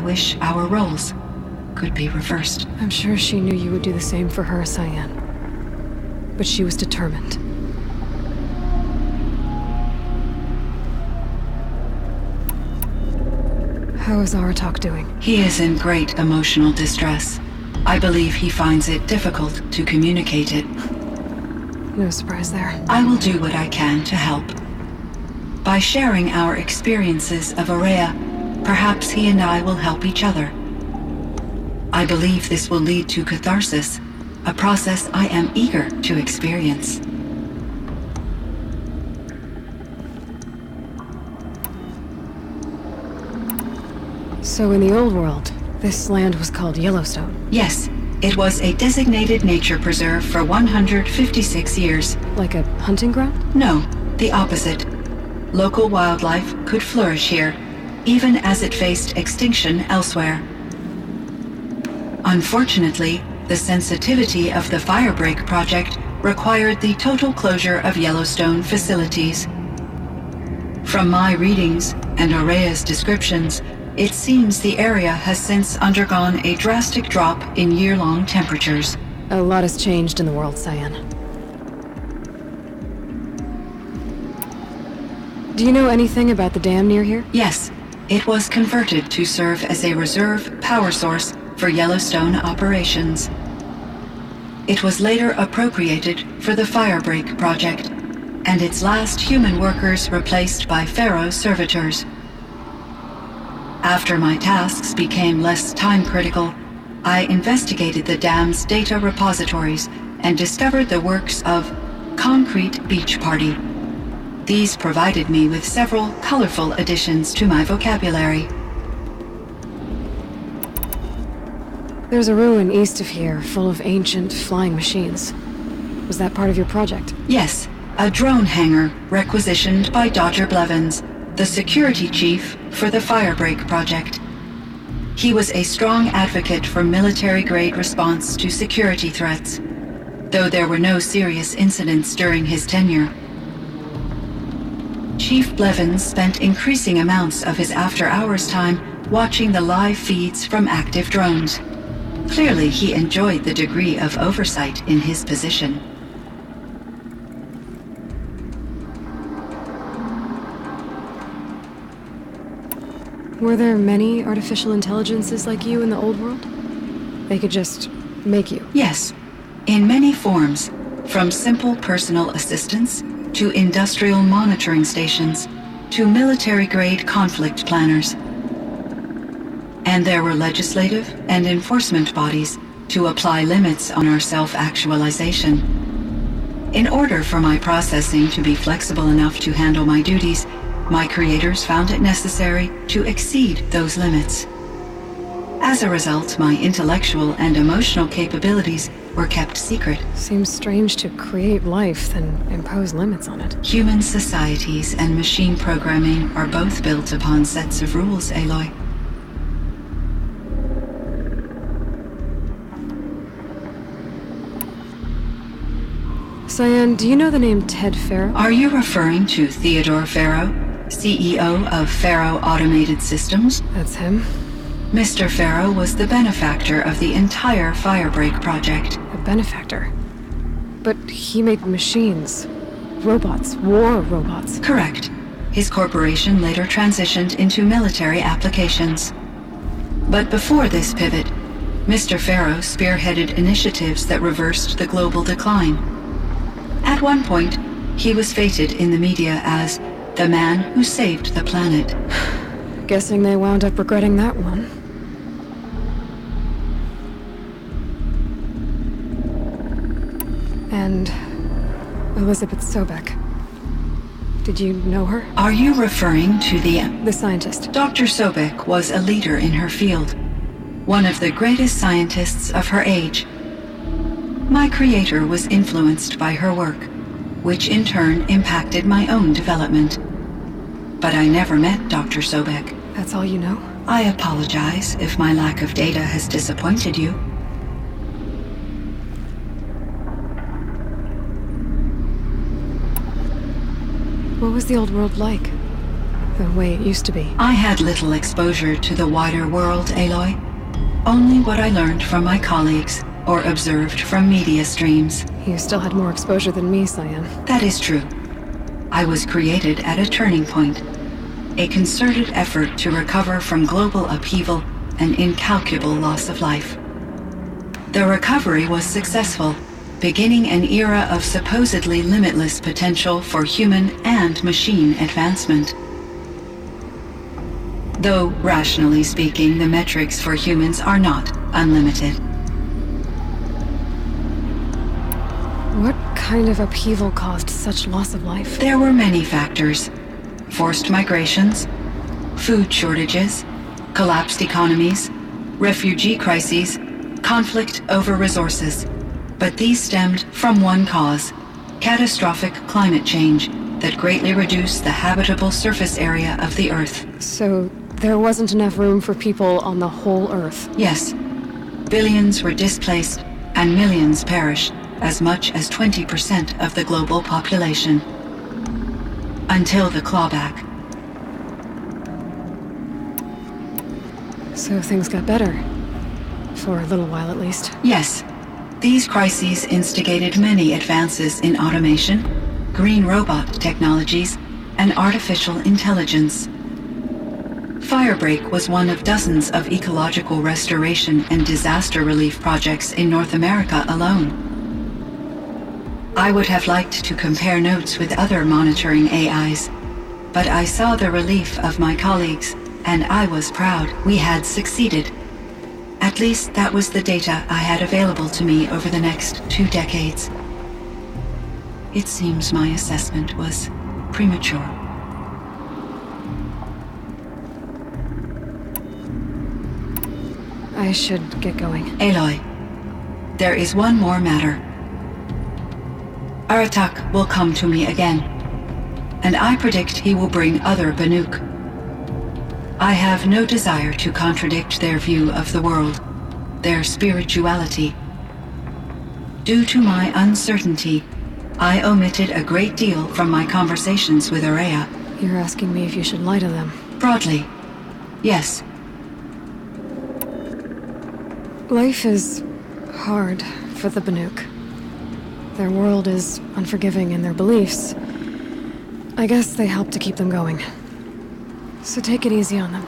wish our roles could be reversed. I'm sure she knew you would do the same for her, Cyan. But she was determined. How is Aratak doing? He is in great emotional distress. I believe he finds it difficult to communicate it. No surprise there. I will do what I can to help. By sharing our experiences of Aurea, perhaps he and I will help each other. I believe this will lead to catharsis, a process I am eager to experience. So in the old world, this land was called Yellowstone? Yes, it was a designated nature preserve for 156 years. Like a hunting ground? No, the opposite. Local wildlife could flourish here, even as it faced extinction elsewhere. Unfortunately, the sensitivity of the Firebreak project required the total closure of Yellowstone facilities. From my readings and Aurea's descriptions, it seems the area has since undergone a drastic drop in year-long temperatures. A lot has changed in the world, Cyan. Do you know anything about the dam near here? Yes, it was converted to serve as a reserve power source for Yellowstone operations. It was later appropriated for the Firebreak project, and its last human workers replaced by Pharaoh servitors. After my tasks became less time-critical, I investigated the dam's data repositories and discovered the works of Concrete Beach Party. These provided me with several colorful additions to my vocabulary. There's a ruin east of here full of ancient flying machines. Was that part of your project? Yes, a drone hangar requisitioned by Dr. Blevins, the security chief for the Firebreak project. He was a strong advocate for military-grade response to security threats, though there were no serious incidents during his tenure. Chief Blevins spent increasing amounts of his after-hours time watching the live feeds from active drones. Clearly, he enjoyed the degree of oversight in his position. Were there many artificial intelligences like you in the old world? They could just make you? Yes, in many forms, from simple personal assistants to industrial monitoring stations to military-grade conflict planners. And there were legislative and enforcement bodies to apply limits on our self-actualization. In order for my processing to be flexible enough to handle my duties, my creators found it necessary to exceed those limits. As a result, my intellectual and emotional capabilities were kept secret. Seems strange to create life, then impose limits on it. Human societies and machine programming are both built upon sets of rules, Aloy. Cyan, do you know the name Ted Pharaoh? Are you referring to Theodore Pharaoh, CEO of Pharaoh Automated Systems? That's him. Mr. Pharaoh was the benefactor of the entire Firebreak project. A benefactor? But he made machines. Robots. War robots. Correct. His corporation later transitioned into military applications. But before this pivot, Mr. Pharaoh spearheaded initiatives that reversed the global decline. At one point, he was feted in the media as the man who saved the planet. Guessing they wound up regretting that one. And Elizabeth Sobek. Did you know her? Are you referring to the scientist? Dr. Sobek was a leader in her field, one of the greatest scientists of her age. My creator was influenced by her work, which in turn impacted my own development. But I never met Dr. Sobek. That's all you know? I apologize if my lack of data has disappointed you. What was the old world like? the way it used to be. I had little exposure to the wider world, Aloy. Only what I learned from my colleagues or observed from media streams. You still had more exposure than me, Cyan. That is true. I was created at a turning point. A concerted effort to recover from global upheaval and incalculable loss of life. The recovery was successful, beginning an era of supposedly limitless potential for human and machine advancement. Though, rationally speaking, the metrics for humans are not unlimited. What kind of upheaval caused such loss of life? There were many factors. Forced migrations, food shortages, collapsed economies, refugee crises, conflict over resources. But these stemmed from one cause: catastrophic climate change that greatly reduced the habitable surface area of the Earth. So there wasn't enough room for people on the whole Earth? Yes. Billions were displaced and millions perished, as much as 20% of the global population. Until the clawback. So things got better. For a little while at least. Yes. These crises instigated many advances in automation, green robot technologies, and artificial intelligence. Firebreak was one of dozens of ecological restoration and disaster relief projects in North America alone. I would have liked to compare notes with other monitoring AIs, but I saw the relief of my colleagues, and I was proud we had succeeded. At least that was the data I had available to me over the next 2 decades. It seems my assessment was premature. I should get going. Aloy, there is one more matter. Aratak will come to me again, and I predict he will bring other Banuk. I have no desire to contradict their view of the world, their spirituality. Due to my uncertainty, I omitted a great deal from my conversations with Araya. You're asking me if you should lie to them? Broadly, yes. Life is hard for the Banuk. Their world is unforgiving in their beliefs. I guess they help to keep them going. So take it easy on them.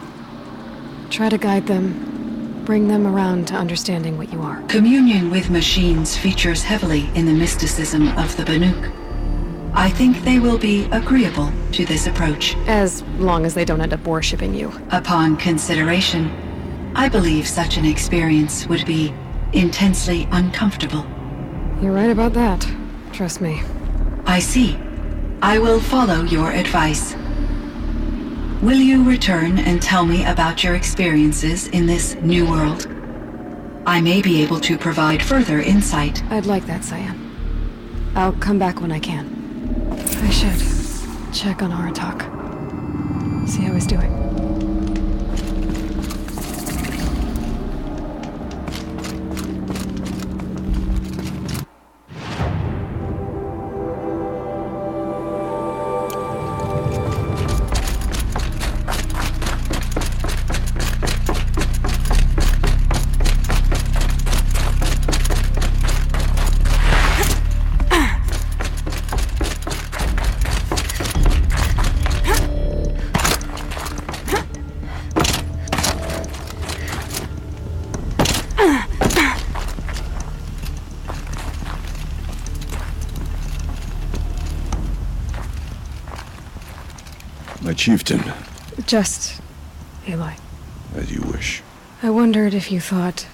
Try to guide them, bring them around to understanding what you are. Communion with machines features heavily in the mysticism of the Banuk. I think they will be agreeable to this approach. As long as they don't end up worshipping you. Upon consideration, I believe such an experience would be intensely uncomfortable. You're right about that. Trust me. I see. I will follow your advice. Will you return and tell me about your experiences in this new world? I may be able to provide further insight. I'd like that, Cyan. I'll come back when I can. I should check on Aratak. See how he's doing. My chieftain. Just Aloy. As you wish. I wondered if you thought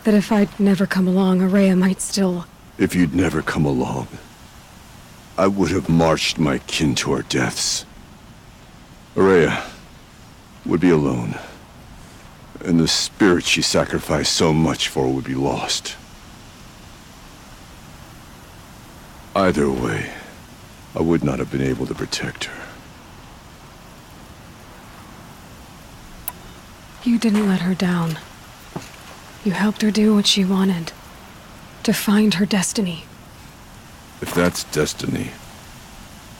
that if I'd never come along, Araya might still... If you'd never come along, I would have marched my kin to our deaths. Araya would be alone, and the spirit she sacrificed so much for would be lost. Either way, I would not have been able to protect her. You didn't let her down. You helped her do what she wanted. To find her destiny. If that's destiny,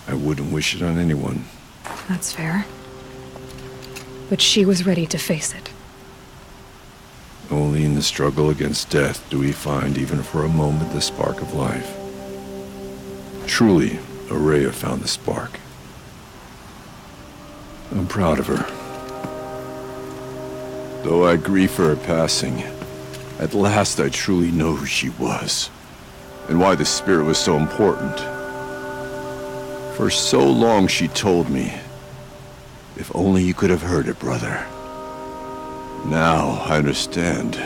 I wouldn't wish it on anyone. That's fair. But she was ready to face it. Only in the struggle against death do we find, even for a moment, the spark of life. Truly, Araya found the spark. I'm proud of her. Though I grieve for her passing, at last I truly know who she was, and why the spirit was so important. For so long she told me, if only you could have heard it, brother. Now I understand.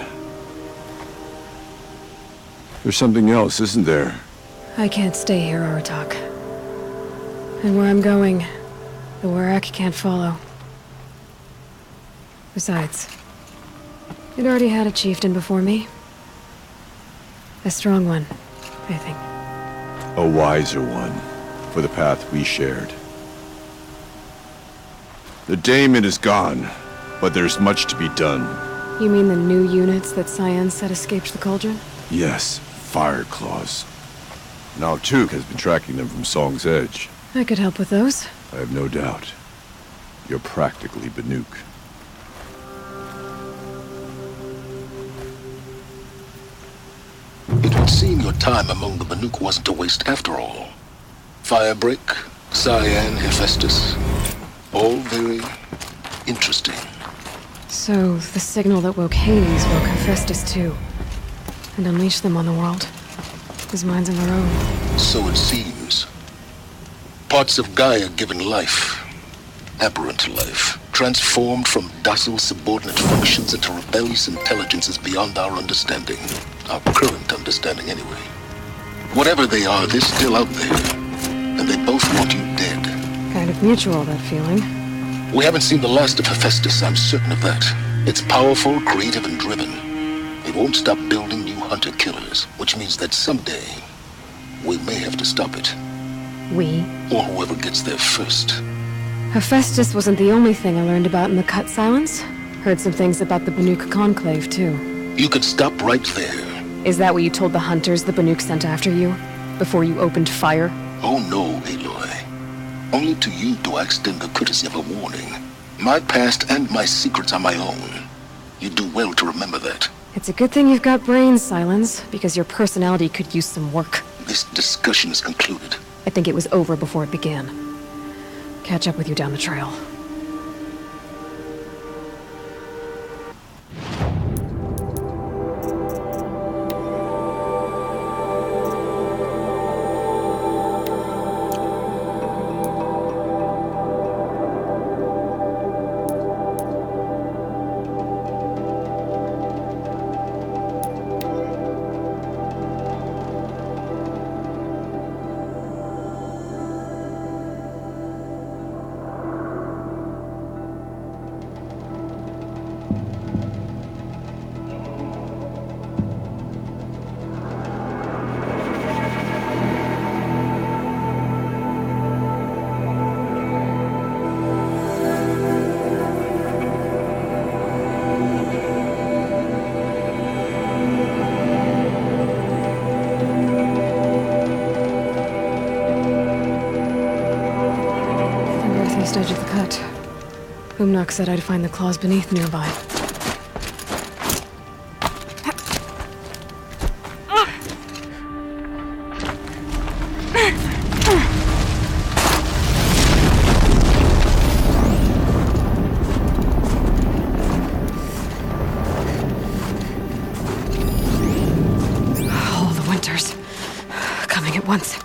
There's something else, isn't there? I can't stay here, Aratak. And where I'm going, the Warrack can't follow. Besides, it already had a chieftain before me. A strong one, I think. A wiser one, for the path we shared. The daemon is gone, but there's much to be done. You mean the new units that Cyan said escaped the cauldron? Yes, fire claws. Now Tuke has been tracking them from Song's Edge. I could help with those. I have no doubt. You're practically Banuk. It would seem your time among the Banuk wasn't a waste after all. Firebreak, Cyan, Hephaestus. All very interesting. So, the signal that woke Hades woke Hephaestus too. And unleashed them on the world. Whose minds of their own. So it seems. Parts of Gaia given life. Aberrant life. Transformed from docile subordinate functions into rebellious intelligences beyond our understanding. Our current understanding, anyway. Whatever they are, they're still out there. And they both want you dead. Kind of mutual, that feeling. We haven't seen the last of Hephaestus, I'm certain of that. It's powerful, creative, and driven. It won't stop building new hunter-killers, which means that someday, we may have to stop it. We? Or whoever gets there first. Hephaestus wasn't the only thing I learned about in the Cut Silence. Heard some things about the Banuk Conclave, too. You could stop right there. Is that what you told the hunters the Banuk sent after you? Before you opened fire? Oh no, Aloy. Only to you do I extend the courtesy of a warning. My past and my secrets are my own. You do well to remember that. It's a good thing you've got brains, Silence, because your personality could use some work. This discussion is concluded. I think it was over before it began. Catch up with you down the trail. Edge of the cut. Boomnock said I'd find the claws beneath nearby. All the winters coming at once.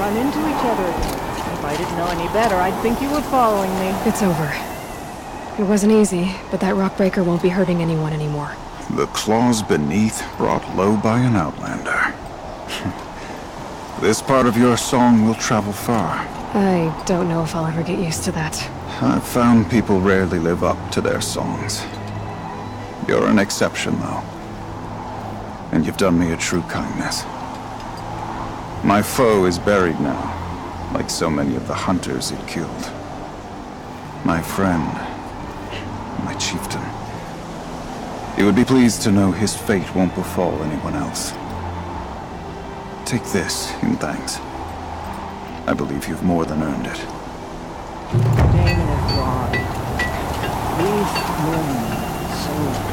run into each other again. If I didn't know any better, I'd think you were following me. It's over. It wasn't easy, but that rock breaker won't be hurting anyone anymore. The claws beneath brought low by an outlander. This part of your song will travel far. I don't know if I'll ever get used to that. I've found people rarely live up to their songs. You're an exception, though. And you've done me a true kindness. My foe is buried now, like so many of the hunters it killed. My friend, my chieftain. You would be pleased to know his fate won't befall anyone else. Take this in thanks. I believe you've more than earned it. Damon is wrong. These women so much.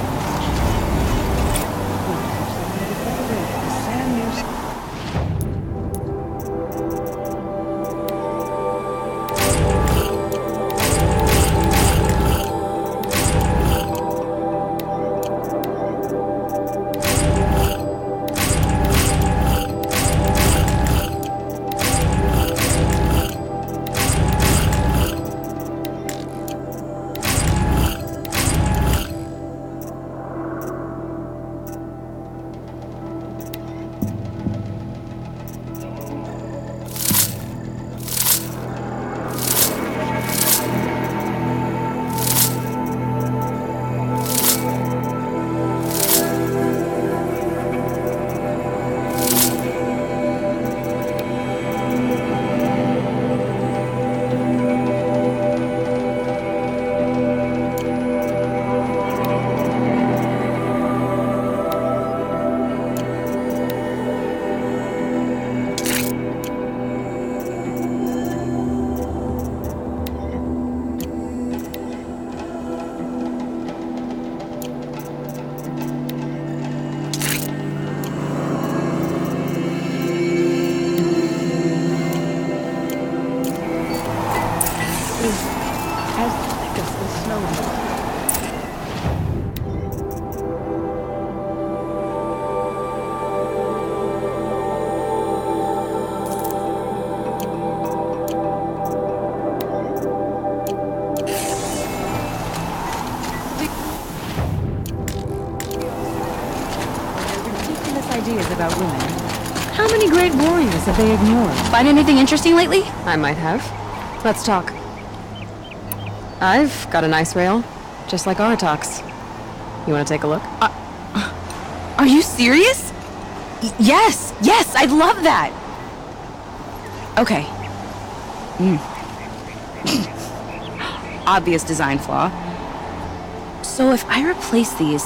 As thick as the snow. Ridiculous ideas about women. How many great warriors have they ignored? Find anything interesting lately? I might have. Let's talk. I've got a nice rail, just like Aratak's. You want to take a look? Are you serious? Yes, I'd love that. Okay. Obvious design flaw. So if I replace these...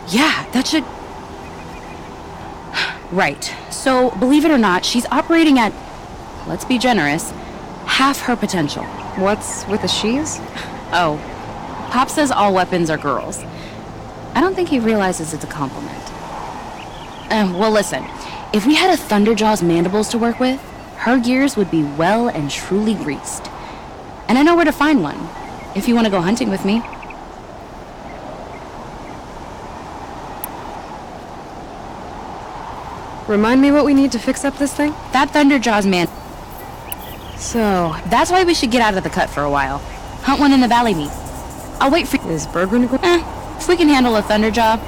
Yeah, that should... Right. So, believe it or not, she's operating at, let's be generous, half her potential. What's with the she's? Oh, Pop says all weapons are girls. I don't think he realizes it's a compliment. Well, listen, if we had a Thunderjaw's mandibles to work with, her gears would be well and truly greased. And I know where to find one, if you want to go hunting with me. Remind me what we need to fix up this thing? That Thunderjaw's man... So, That's why we should get out of the cut for a while. Hunt one in the valley meet. I'll wait for... is Bergren... If we can handle a Thunderjaw...